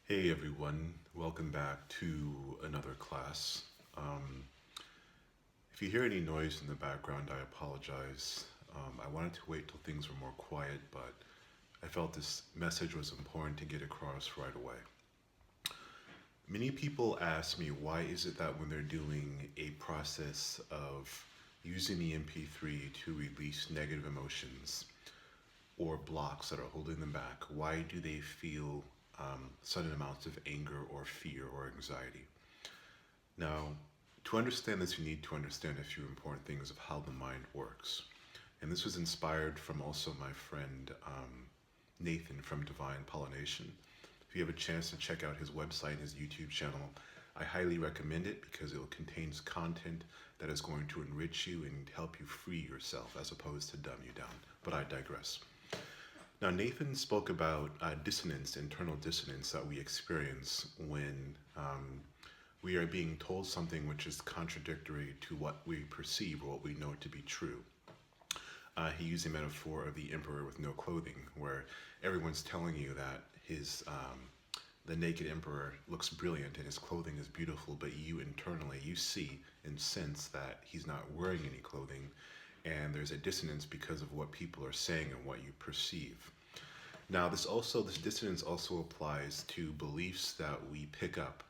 Hey everyone, welcome back to another class. Um, if you hear any noise in the background, I apologize. I wanted to wait till things were more quiet, but I felt this message was important to get across right away. Many people ask me why is it that when they're doing a process of using the MP3 to release negative emotions or blocks that are holding them back, why do they feel sudden amounts of anger or fear or anxiety? Now, to understand this, you need to understand a few important things of how the mind works. And this was inspired from also my friend Nathan from Divine Pollination. If you have a chance to check out his website, his YouTube channel, I highly recommend it because it contains content that is going to enrich you and help you free yourself as opposed to dumb you down. But I digress. Now, Nathan spoke about dissonance, internal dissonance that we experience when we are being told something which is contradictory to what we perceive or what we know to be true. He used a metaphor of the emperor with no clothing, where everyone's telling you that the naked emperor looks brilliant and his clothing is beautiful, but you internally, you see and sense that he's not wearing any clothing, and there's a dissonance because of what people are saying and what you perceive. Now, this dissonance also applies to beliefs that we pick up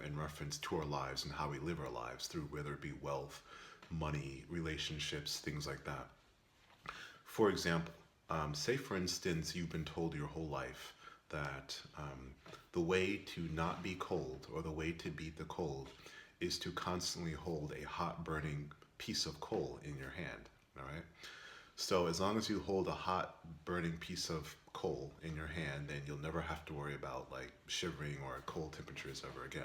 in reference to our lives and how we live our lives through whether it be wealth, money, relationships, things like that. For example, say for instance you've been told your whole life that the way to not be cold or the way to beat the cold is to constantly hold a hot burning piece of coal in your hand. All right. So as long as you hold a hot burning piece of coal in your hand, then you'll never have to worry about like shivering or cold temperatures ever again.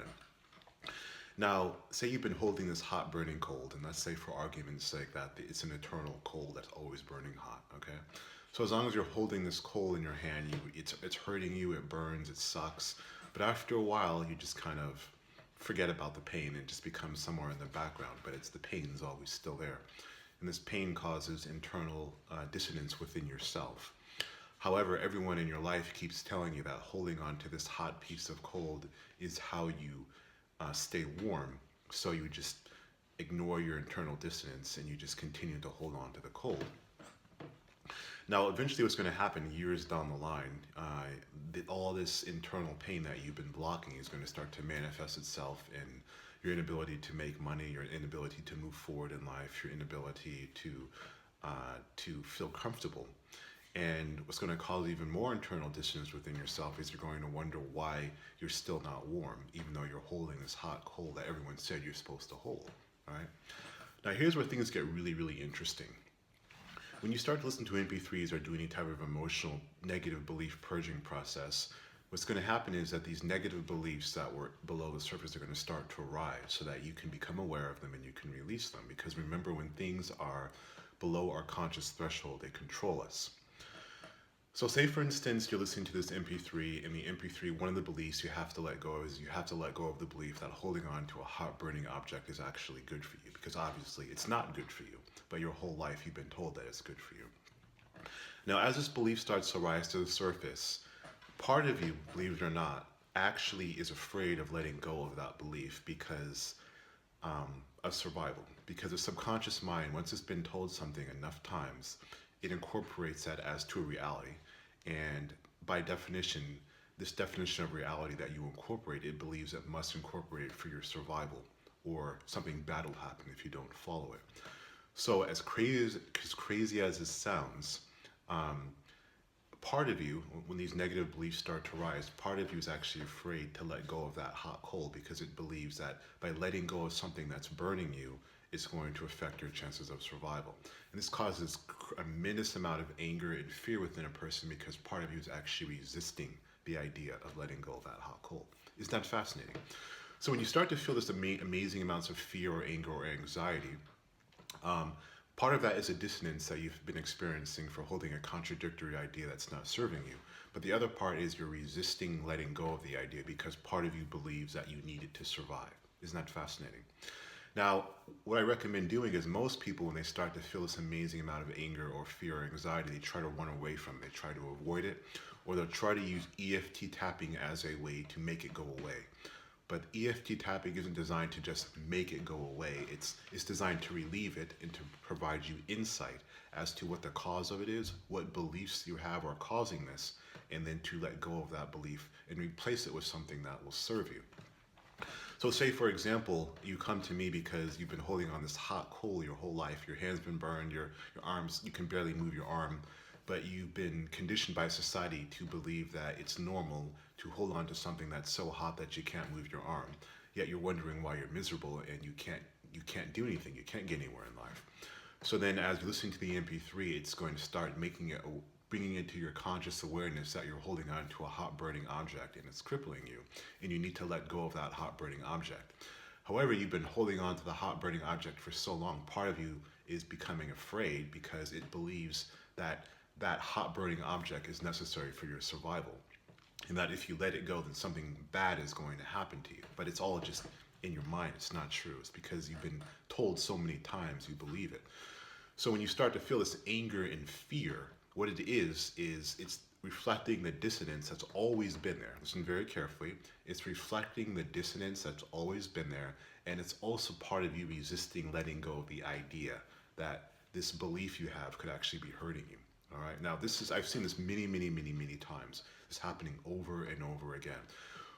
Now, say you've been holding this hot burning coal, and let's say for argument's sake that it's an eternal coal that's always burning hot, okay? So as long as you're holding this coal in your hand, it's hurting you, it burns, it sucks, but after a while you just kind of forget about the pain and it just becomes somewhere in the background, but the pain's always still there. And this pain causes internal dissonance within yourself. However, everyone in your life keeps telling you that holding on to this hot piece of coal is how you stay warm. So you just ignore your internal dissonance and you just continue to hold on to the cold. Now, eventually what's going to happen years down the line, all this internal pain that you've been blocking is going to start to manifest itself in your inability to make money, your inability to move forward in life, your inability to feel comfortable. And what's going to cause even more internal dissonance within yourself is you're going to wonder why you're still not warm, even though you're holding this hot coal that everyone said you're supposed to hold. All right. Now, here's where things get really, really interesting. When you start to listen to MP3s or do any type of emotional negative belief purging process, what's going to happen is that these negative beliefs that were below the surface are going to start to arise so that you can become aware of them and you can release them. Because remember, when things are below our conscious threshold, they control us. So say for instance, you're listening to this MP3, and the MP3, one of the beliefs you have to let go of is you have to let go of the belief that holding on to a hot burning object is actually good for you, because obviously it's not good for you, but your whole life you've been told that it's good for you. Now, as this belief starts to rise to the surface, part of you, believe it or not, actually is afraid of letting go of that belief because of survival. Because the subconscious mind, once it's been told something enough times, it incorporates that as to a reality. And by definition, this definition of reality that you incorporate, it believes it must incorporate it for your survival, or something bad will happen if you don't follow it. So as crazy as this sounds, part of you, when these negative beliefs start to rise, part of you is actually afraid to let go of that hot coal because it believes that by letting go of something that's burning you, it's going to affect your chances of survival. And this causes a tremendous amount of anger and fear within a person because part of you is actually resisting the idea of letting go of that hot coal. Isn't that fascinating? So when you start to feel this amazing amounts of fear or anger or anxiety, part of that is a dissonance that you've been experiencing for holding a contradictory idea that's not serving you. But the other part is you're resisting letting go of the idea because part of you believes that you need it to survive. Isn't that fascinating? Now, what I recommend doing is most people, when they start to feel this amazing amount of anger or fear or anxiety, they try to run away from it. They try to avoid it, or they'll try to use EFT tapping as a way to make it go away. But EFT tapping isn't designed to just make it go away. It's designed to relieve it and to provide you insight as to what the cause of it is, what beliefs you have are causing this, and then to let go of that belief and replace it with something that will serve you. So say, for example, you come to me because you've been holding on this hot coal your whole life. Your hand's been burned, your arms, you can barely move your arm, but you've been conditioned by society to believe that it's normal to hold on to something that's so hot that you can't move your arm. Yet you're wondering why you're miserable and you can't do anything. You can't get anywhere in life. So then as you listen to the MP3, it's going to start making it bringing into your conscious awareness that you're holding on to a hot burning object and it's crippling you, and you need to let go of that hot burning object. However, you've been holding on to the hot burning object for so long, part of you is becoming afraid because it believes that that hot burning object is necessary for your survival, and that if you let it go, then something bad is going to happen to you. But it's all just in your mind. It's not true. It's because you've been told so many times you believe it. So when you start to feel this anger and fear, what it is it's reflecting the dissonance that's always been there. Listen very carefully. It's reflecting the dissonance that's always been there, and it's also part of you resisting letting go of the idea that this belief you have could actually be hurting you. All right. Now, I've seen this many, many, many, many times. It's happening over and over again.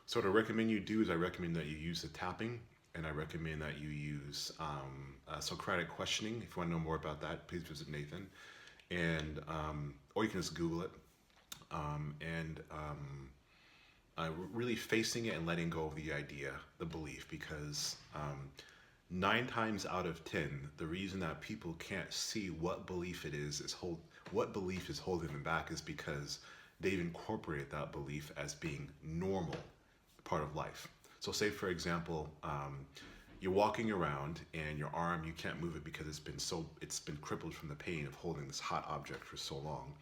So what I recommend you do is I recommend that you use the tapping, and I recommend that you use Socratic questioning. If you want to know more about that, please visit Nathan. And or you can just Google it, and really facing it and letting go of the idea, the belief, because 9 times out of 10, the reason that people can't see what belief it is what belief is holding them back is because they've incorporated that belief as being normal, part of life. So say, for example, you're walking around and your arm, you can't move it because it's been crippled from the pain of holding this hot object for so long.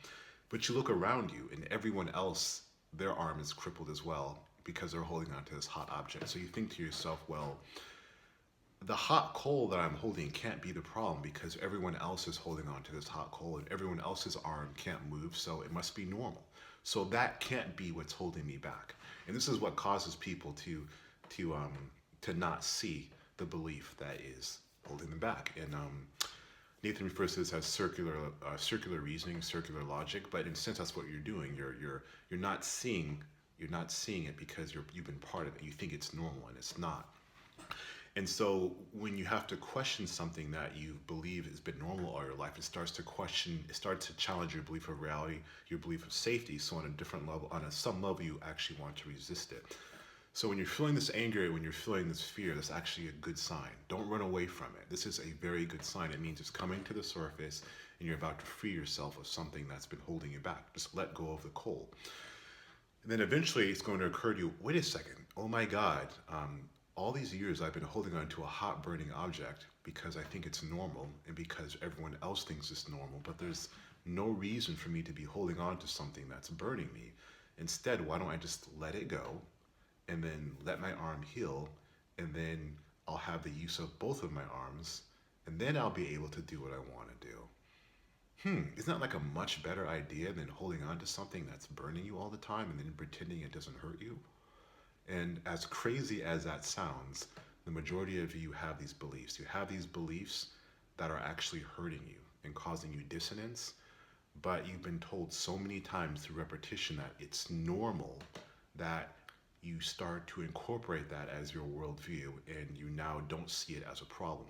But you look around you and everyone else, their arm is crippled as well because they're holding onto this hot object. So you think to yourself, well, the hot coal that I'm holding can't be the problem because everyone else is holding onto this hot coal and everyone else's arm can't move, so it must be normal. So that can't be what's holding me back. And this is what causes people to not see the belief that is holding them back. And Nathan refers to this as circular reasoning, circular logic. But in a sense, that's what you're doing. You're not seeing it because you've been part of it. You think it's normal, and it's not. And so when you have to question something that you believe has been normal all your life, it starts to challenge your belief of reality, your belief of safety. So on a different level, some level, you actually want to resist it. So when you're feeling this anger, when you're feeling this fear, that's actually a good sign. Don't run away from it. This is a very good sign. It means it's coming to the surface and you're about to free yourself of something that's been holding you back. Just let go of the coal. And then eventually it's going to occur to you, wait a second, oh my God, all these years I've been holding on to a hot burning object because I think it's normal and because everyone else thinks it's normal, but there's no reason for me to be holding on to something that's burning me. Instead, why don't I just let it go and then let my arm heal, and then I'll have the use of both of my arms, and then I'll be able to do what I want to do. Isn't that like a much better idea than holding on to something that's burning you all the time and then pretending it doesn't hurt you? And as crazy as that sounds, the majority of you have these beliefs. You have these beliefs that are actually hurting you and causing you dissonance, but you've been told so many times through repetition that it's normal that you start to incorporate that as your worldview, and you now don't see it as a problem.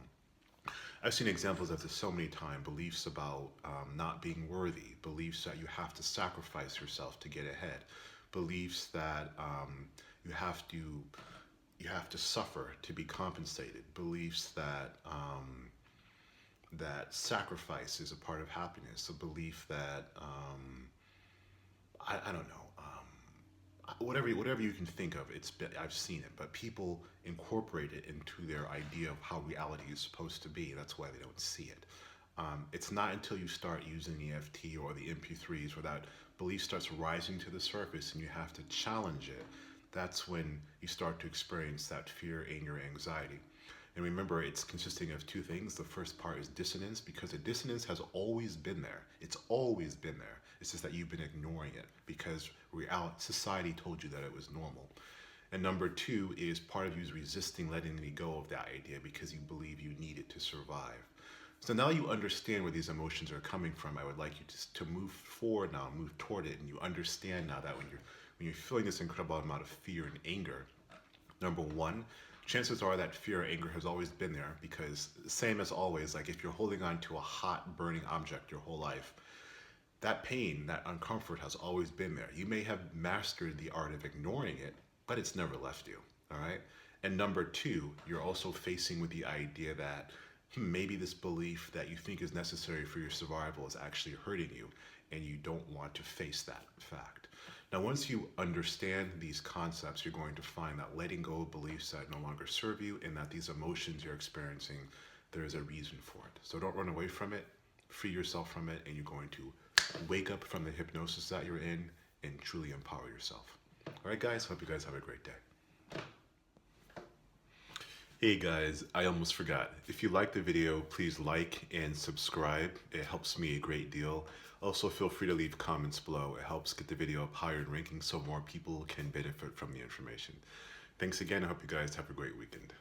I've seen examples of this so many times. Beliefs about not being worthy, beliefs that you have to sacrifice yourself to get ahead, beliefs that you have to suffer to be compensated, beliefs that that sacrifice is a part of happiness, a belief that I don't know. Whatever you can think of, I've seen it, but people incorporate it into their idea of how reality is supposed to be. That's why they don't see it. It's not until you start using EFT or the MP3s where that belief starts rising to the surface and you have to challenge it. That's when you start to experience that fear, anger, anxiety. And remember, it's consisting of two things. The first part is dissonance, because the dissonance has always been there. It's always been there. It's just that you've been ignoring it because society told you that it was normal. And number two is part of you is resisting letting go of that idea because you believe you need it to survive. So now you understand where these emotions are coming from. I would like you to move forward now, move toward it, and you understand now that when you're feeling this incredible amount of fear and anger, number one, chances are that fear or anger has always been there, because same as always, like if you're holding on to a hot burning object your whole life, that pain, that uncomfort has always been there. You may have mastered the art of ignoring it, but it's never left you, all right? And number two, you're also facing with the idea that maybe this belief that you think is necessary for your survival is actually hurting you, and you don't want to face that fact. Now, once you understand these concepts, you're going to find that letting go of beliefs that no longer serve you and that these emotions you're experiencing, there is a reason for it. So don't run away from it, free yourself from it, and you're going to wake up from the hypnosis that you're in and truly empower yourself. All right, guys, hope you guys have a great day. Hey guys, I almost forgot. If you liked the video, please like and subscribe. It helps me a great deal. Also, feel free to leave comments below. It helps get the video up higher in rankings so more people can benefit from the information. Thanks again. I hope you guys have a great weekend.